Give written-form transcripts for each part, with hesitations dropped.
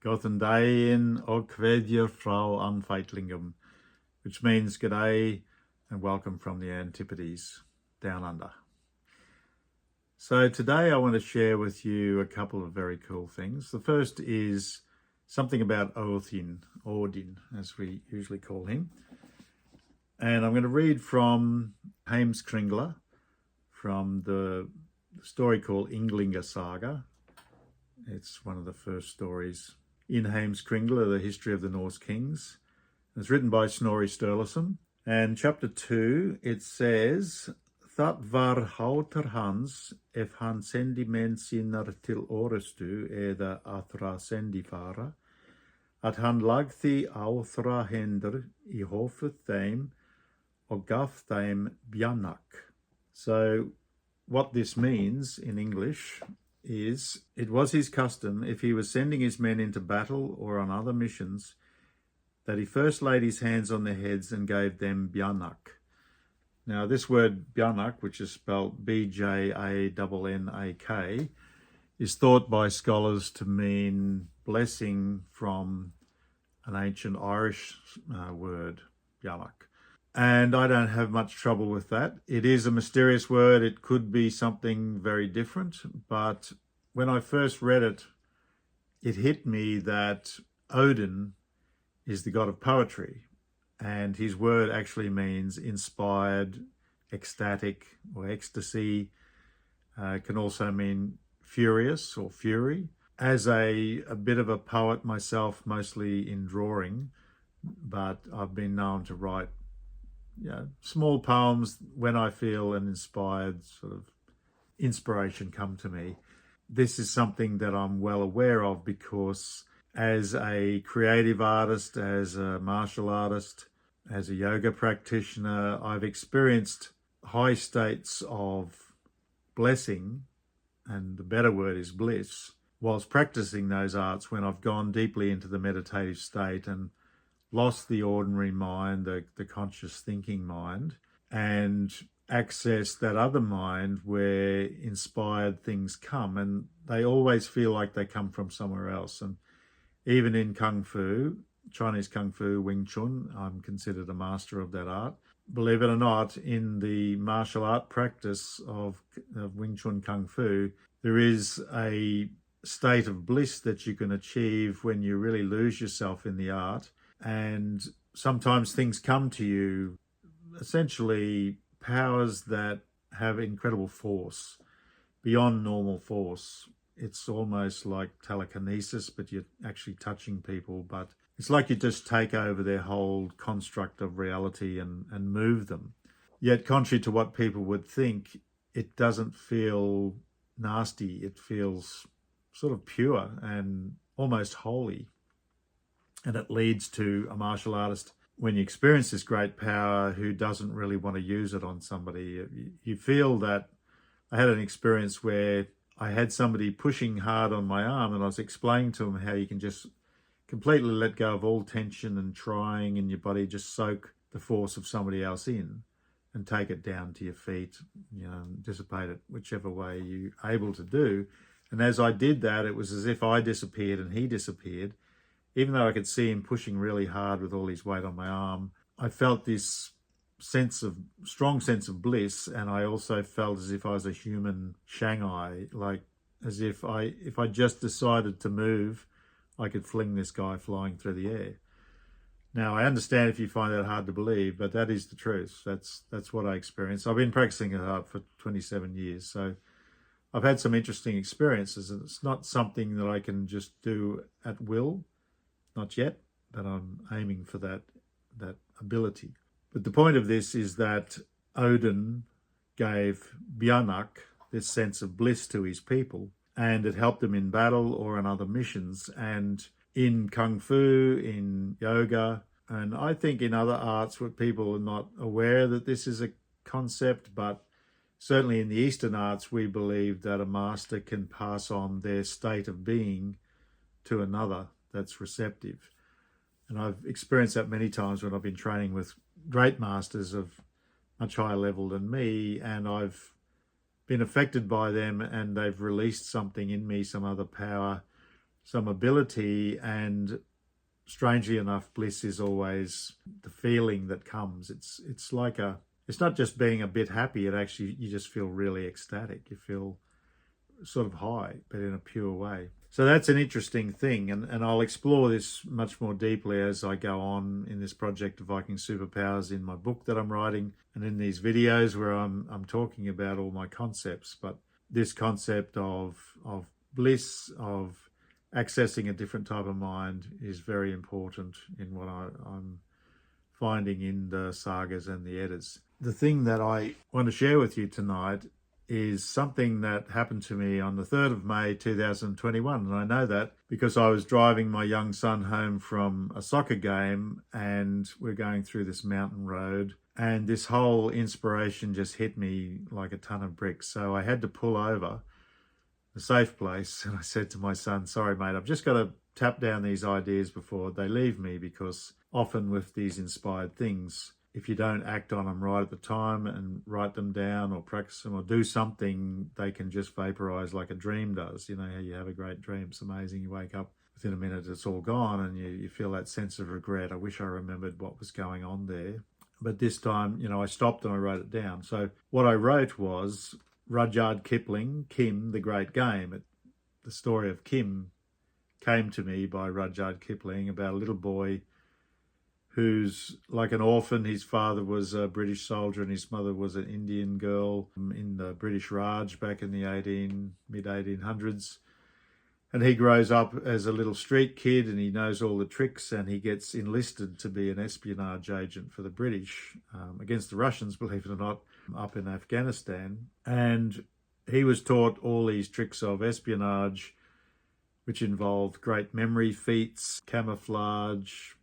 Goten daginn og kveðjur frá Anfætlingum, which means good day and welcome from the Antipodes, down under. So today I want to share with you a couple of very cool things. The first is something about Odin, as we usually call him. And I'm going to read from HEIMSKRINGLA, from the story called Ynglinga Saga. It's one of the first stories in HEIMSKRINGLA, the history of the Norse Kings. It's written by Snorri Sturluson. And chapter 2, it says, "Það var hátar hans ef hann sendi menn sínar til orustu eða aðra sendifara, að hann lagði á hendur í hófu þeim og gaf þeim Bjannak." So what this means in English is, it was his custom, if he was sending his men into battle or on other missions, that he first laid his hands on their heads and gave them Bjannak. Now this word Bjannak, which is spelled B-J-A-N-N-A-K, is thought by scholars to mean blessing from an ancient Irish word, Bjannak. And I don't have much trouble with that. It is a mysterious word. It could be something very different. But when I first read it, it hit me that Odin is the god of poetry. And his word actually means inspired, ecstatic, or ecstasy. It can also mean furious or fury. As a bit of a poet myself, mostly in drawing, but I've been known to write small poems when I feel an inspired sort of inspiration come to me. This is something that I'm well aware of because as a creative artist, as a martial artist, as a yoga practitioner, I've experienced high states of blessing, and the better word is bliss, whilst practicing those arts when I've gone deeply into the meditative state and lost the ordinary mind, the conscious thinking mind, and access that other mind where inspired things come, and they always feel like they come from somewhere else. And even in Kung Fu, Chinese Kung Fu, Wing Chun, I'm considered a master of that art. Believe it or not, in the martial art practice of Wing Chun Kung Fu, there is a state of bliss that you can achieve when you really lose yourself in the art. And sometimes things come to you, essentially powers that have incredible force, beyond normal force. It's almost like telekinesis, but you're actually touching people. But it's like you just take over their whole construct of reality and move them. Yet, contrary to what people would think, it doesn't feel nasty. It feels sort of pure and almost holy. And it leads to a martial artist, when you experience this great power, who doesn't really want to use it on somebody. You feel that. I had an experience where I had somebody pushing hard on my arm, and I was explaining to them how you can just completely let go of all tension and trying in your body, just soak the force of somebody else in and take it down to your feet, dissipate it whichever way you're able to do. And as I did that, it was as if I disappeared and he disappeared. Even though I could see him pushing really hard with all his weight on my arm, I felt this strong sense of bliss, and I also felt as if I was a human Shanghai, like as if I just decided to move, I could fling this guy flying through the air. Now, I understand if you find that hard to believe, but that is the truth. That's what I experienced. I've been practicing art for 27 years, so I've had some interesting experiences, and it's not something that I can just do at will. Not yet, but I'm aiming for that ability. But the point of this is that Odin gave Bjannak this sense of bliss to his people, and it helped them in battle or on other missions. And in Kung Fu, in yoga, and I think in other arts where people are not aware that this is a concept, but certainly in the Eastern arts, we believe that a master can pass on their state of being to another that's receptive. And I've experienced that many times when I've been training with great masters of much higher level than me, and I've been affected by them, and they've released something in me, some other power, some ability, and strangely enough, bliss is always the feeling that comes. It's like it's not just being a bit happy, it actually, you just feel really ecstatic. You feel sort of high, but in a pure way. So that's an interesting thing, and I'll explore this much more deeply as I go on in this project of Viking Superpowers, in my book that I'm writing, and in these videos where I'm talking about all my concepts. But this concept of bliss, of accessing a different type of mind, is very important in what I'm finding in the sagas and the Eddas. The thing that I want to share with you tonight is something that happened to me on the 3rd of May 2021. And I know that because I was driving my young son home from a soccer game, and we're going through this mountain road, and this whole inspiration just hit me like a ton of bricks. So I had to pull over a safe place, and I said to my son, "Sorry, mate, I've just got to tap down these ideas before they leave me," because often with these inspired things, if you don't act on them right at the time and write them down or practice them or do something, they can just vaporize like a dream does. You know how you have a great dream, it's amazing, you wake up, within a minute it's all gone, and you feel that sense of regret. I wish I remembered what was going on there. But this time, I stopped and I wrote it down. So what I wrote was Rudyard Kipling, Kim, The Great Game. The story of Kim came to me by Rudyard Kipling, about a little boy who's like an orphan. His father was a British soldier and his mother was an Indian girl in the British Raj back in the mid-1800s. And he grows up as a little street kid, and he knows all the tricks, and he gets enlisted to be an espionage agent for the British against the Russians, believe it or not, up in Afghanistan. And he was taught all these tricks of espionage, which involved great memory feats, camouflage,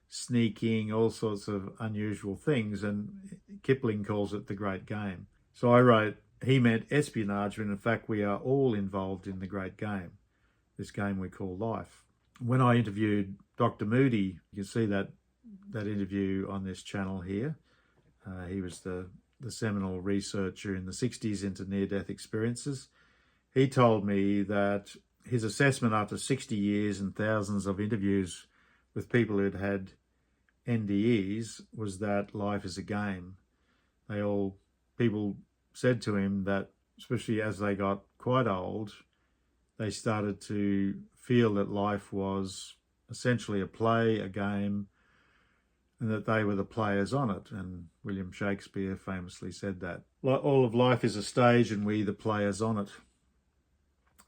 sneaking, all sorts of unusual things, and Kipling calls it the great game. So I wrote, he meant espionage, when in fact we are all involved in the great game, this game we call life. When I interviewed Dr. Moody, you can see that interview on this channel here. He was the seminal researcher in the 60s into near-death experiences. He told me that his assessment after 60 years and thousands of interviews with people who'd had NDEs was that life is a game. People said to him that, especially as they got quite old, they started to feel that life was essentially a play, a game, and that they were the players on it. And William Shakespeare famously said that. All of life is a stage and we the players on it.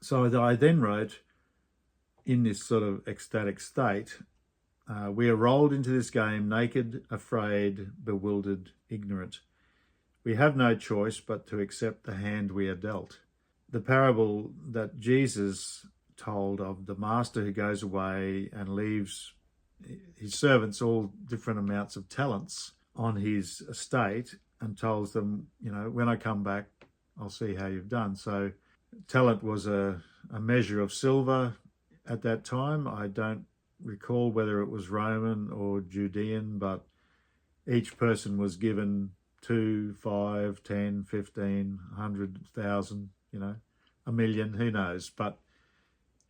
So I then wrote, in this sort of ecstatic state, we are rolled into this game naked, afraid, bewildered, ignorant. We have no choice but to accept the hand we are dealt. The parable that Jesus told of the master who goes away and leaves his servants all different amounts of talents on his estate and tells them, when I come back, I'll see how you've done. So talent was a measure of silver at that time. I don't recall whether it was Roman or Judean, but each person was given 2, 5, 10, 15, 100,000, a million, who knows. But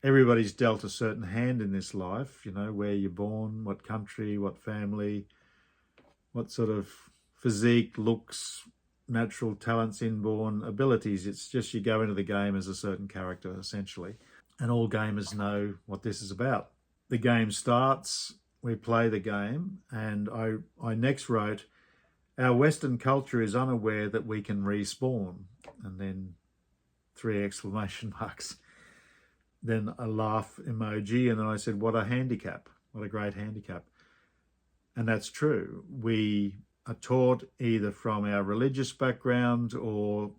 everybody's dealt a certain hand in this life, where you're born, what country, what family, what sort of physique, looks, natural talents, inborn abilities. It's just you go into the game as a certain character, essentially. And all gamers know what this is about. The game starts, we play the game, and I next wrote, our Western culture is unaware that we can respawn, and then 3 exclamation marks, then a laugh emoji, and then I said, what a handicap, what a great handicap. And that's true. We are taught either from our religious background or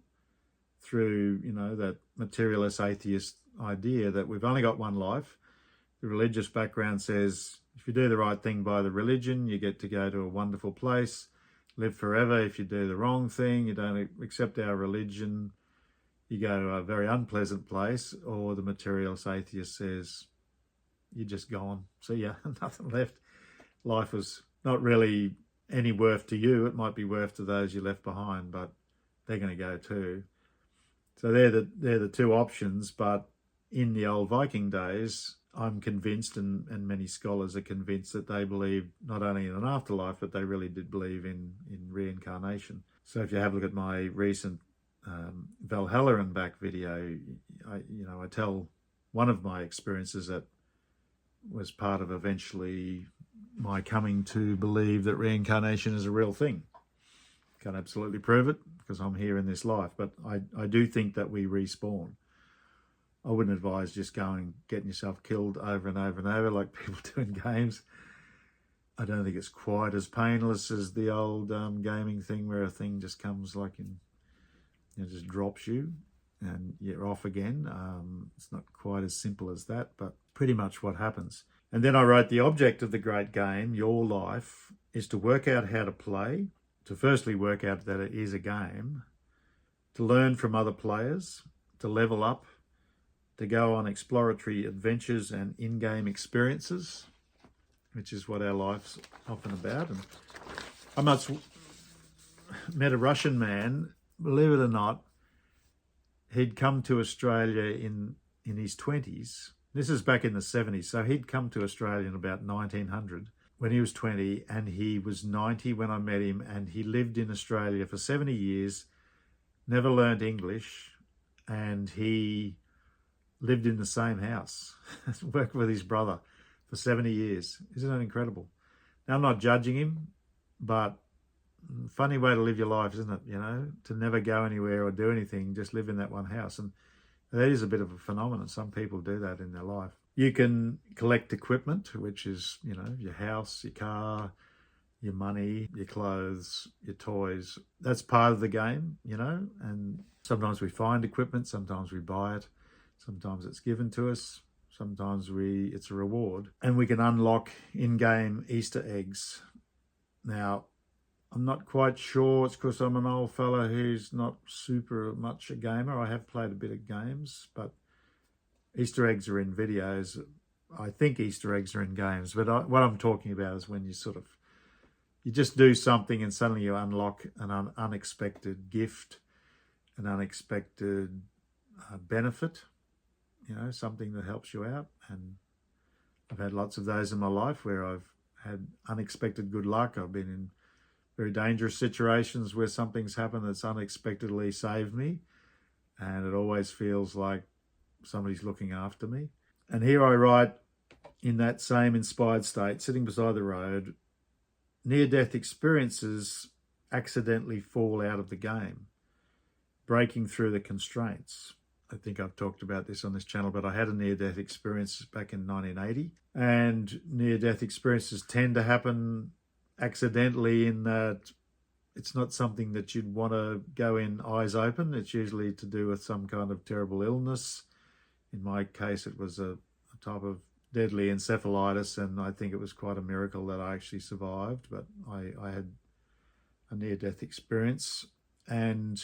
through, that materialist atheist idea that we've only got one life. The religious background says, if you do the right thing by the religion, you get to go to a wonderful place, live forever. If you do the wrong thing, you don't accept our religion, you go to a very unpleasant place. Or the materialist atheist says, you're just gone. See ya, nothing left. Life was not really any worth to you. It might be worth to those you left behind, but they're going to go too. So they're the 2 options. But in the old Viking days, I'm convinced, and many scholars are convinced, that they believe not only in an afterlife, but they really did believe in reincarnation. So if you have a look at my recent Valhalla and Back video, I tell one of my experiences that was part of eventually my coming to believe that reincarnation is a real thing. Can't absolutely prove it because I'm here in this life, but I do think that we respawn. I wouldn't advise just going getting yourself killed over and over and over like people do in games. I don't think it's quite as painless as the old gaming thing where a thing just comes like just drops you and you're off again. It's not quite as simple as that, but pretty much what happens. And then I wrote, the object of the great game, your life, is to work out how to play, to firstly work out that it is a game, to learn from other players, to level up, to go on exploratory adventures and in-game experiences, which is what our life's often about. And I once met a Russian man, believe it or not. He'd come to Australia in his 20s. This is back in the 70s. So he'd come to Australia in about 1900 when he was 20, and he was 90 when I met him, and he lived in Australia for 70 years, never learned English, and he lived in the same house, worked with his brother for 70 years. Isn't that incredible? Now, I'm not judging him, but funny way to live your life, isn't it? To never go anywhere or do anything, just live in that one house. And that is a bit of a phenomenon. Some people do that in their life. You can collect equipment, which is, your house, your car, your money, your clothes, your toys. That's part of the game, and sometimes we find equipment, sometimes we buy it, sometimes it's given to us, sometimes it's a reward. And we can unlock in-game Easter eggs. Now, I'm not quite sure. It's because I'm an old fella who's not super much a gamer. I have played a bit of games, but Easter eggs are in videos. I think Easter eggs are in games, but what I'm talking about is when you just do something and suddenly you unlock an unexpected gift, an unexpected benefit, something that helps you out. And I've had lots of those in my life where I've had unexpected good luck. I've been in very dangerous situations where something's happened that's unexpectedly saved me, and it always feels like somebody's looking after me. And here I write, in that same inspired state, sitting beside the road, near-death experiences accidentally fall out of the game, breaking through the constraints. I think I've talked about this on this channel, but I had a near-death experience back in 1980, and near-death experiences tend to happen accidentally in that it's not something that you'd want to go in eyes open. It's usually to do with some kind of terrible illness. In my case, it was a type of deadly encephalitis, and I think it was quite a miracle that I actually survived, but I had a near-death experience. And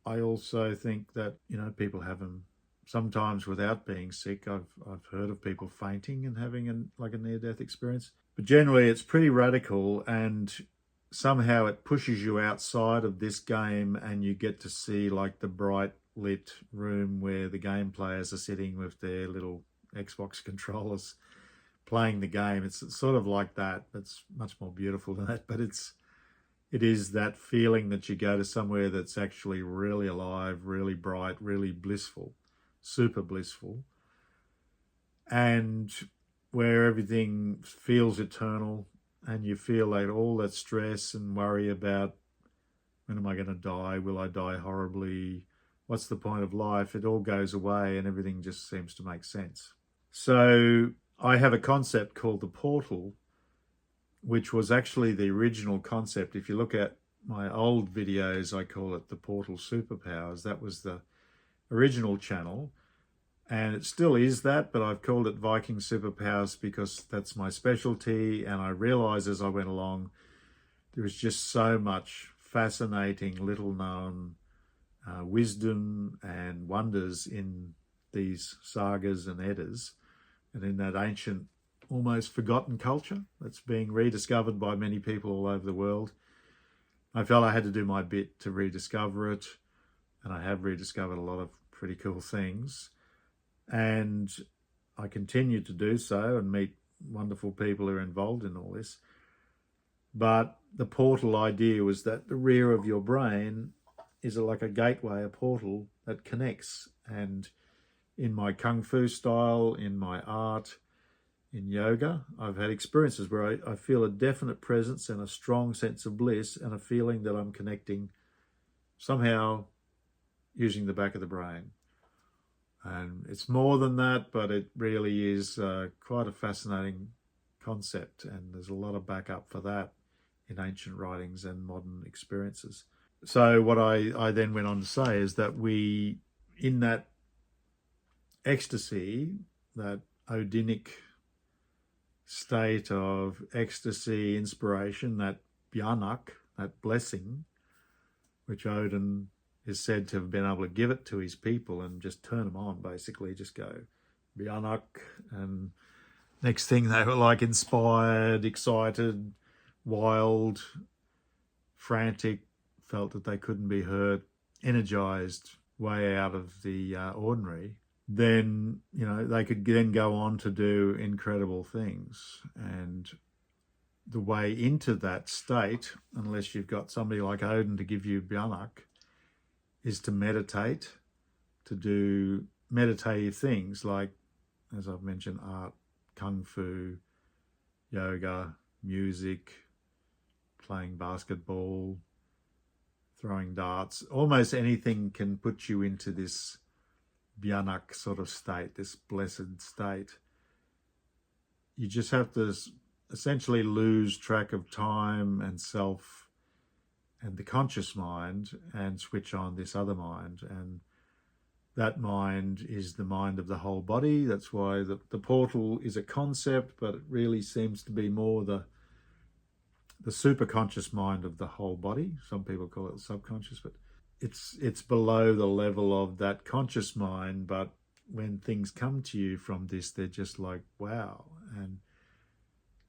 I also think that, people have them sometimes without being sick. I've heard of people fainting and having a near-death experience. But generally, it's pretty radical, and somehow it pushes you outside of this game, and you get to see like the bright lit room where the game players are sitting with their little Xbox controllers playing the game. It's sort of like that. It's much more beautiful than that, but it is that feeling that you go to somewhere that's actually really alive, really bright, really blissful, super blissful, and where everything feels eternal, and you feel like all that stress and worry about when am I going to die? Will I die horribly? What's the point of life? It all goes away and everything just seems to make sense. So I have a concept called the portal, which was actually the original concept. If you look at my old videos, I call it the Portal Superpowers. That was the original channel. And it still is that, but I've called it Viking Superpowers because that's my specialty. And I realized as I went along, there was just so much fascinating little known wisdom and wonders in these sagas and eddas, and in that ancient, almost forgotten culture that's being rediscovered by many people all over the world. I felt I had to do my bit to rediscover it, and I have rediscovered a lot of pretty cool things. And I continue to do so and meet wonderful people who are involved in all this. But the portal idea was that the rear of your brain is like a gateway, a portal that connects. And in my Kung Fu style, in my art, in yoga, I've had experiences where I feel a definite presence and a strong sense of bliss and a feeling that I'm connecting somehow using the back of the brain. And it's more than that, but it really is quite a fascinating concept, and there's a lot of backup for that in ancient writings and modern experiences. So what I then went on to say is that we, in that ecstasy, that Odinic state of ecstasy, inspiration, that Bjannak, that blessing, which Odin is said to have been able to give it to his people and just turn them on, basically, just go Bjannak, and next thing they were like inspired, excited, wild, frantic, felt that they couldn't be hurt, energized, way out of the ordinary. Then, you know, they could then go on to do incredible things. And the way into that state, unless you've got somebody like Odin to give you Bjannak, is to meditate, to do meditative things like, as I've mentioned, art, Kung Fu, yoga, music, playing basketball, throwing darts. Almost anything can put you into this Bjannak sort of state, this blessed state. You just have to essentially lose track of time and self and the conscious mind and switch on this other mind. And that mind is the mind of the whole body. That's why the portal is a concept, but it really seems to be more the superconscious mind of the whole body. Some people call it subconscious, but it's below the level of that conscious mind. But when things come to you from this, they're just like, wow. And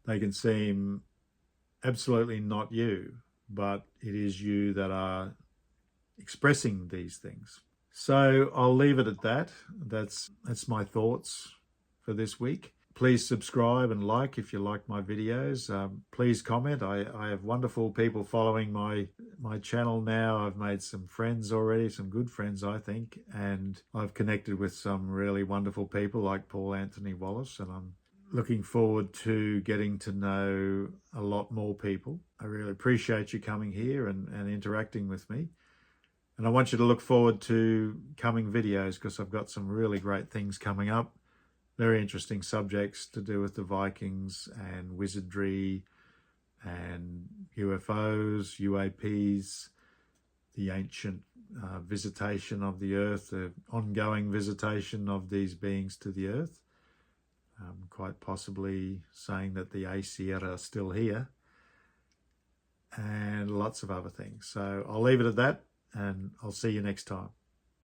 they can seem absolutely not you, but it is you that are expressing these things. So I'll leave it at that. That's my thoughts for this week. Please subscribe and like if you like my videos. Please comment. I have wonderful people following my channel now. I've made some friends already, some good friends, I think, and I've connected with some really wonderful people like Paul Anthony Wallace, and I'm looking forward to getting to know a lot more people. I really appreciate you coming here and interacting with me. And I want you to look forward to coming videos, because I've got some really great things coming up. Very interesting subjects to do with the Vikings and wizardry and UFOs, UAPs, the ancient visitation of the earth, the ongoing visitation of these beings to the earth. Quite possibly saying that the Aesir are still here, and lots of other things. So I'll leave it at that, and I'll see you next time.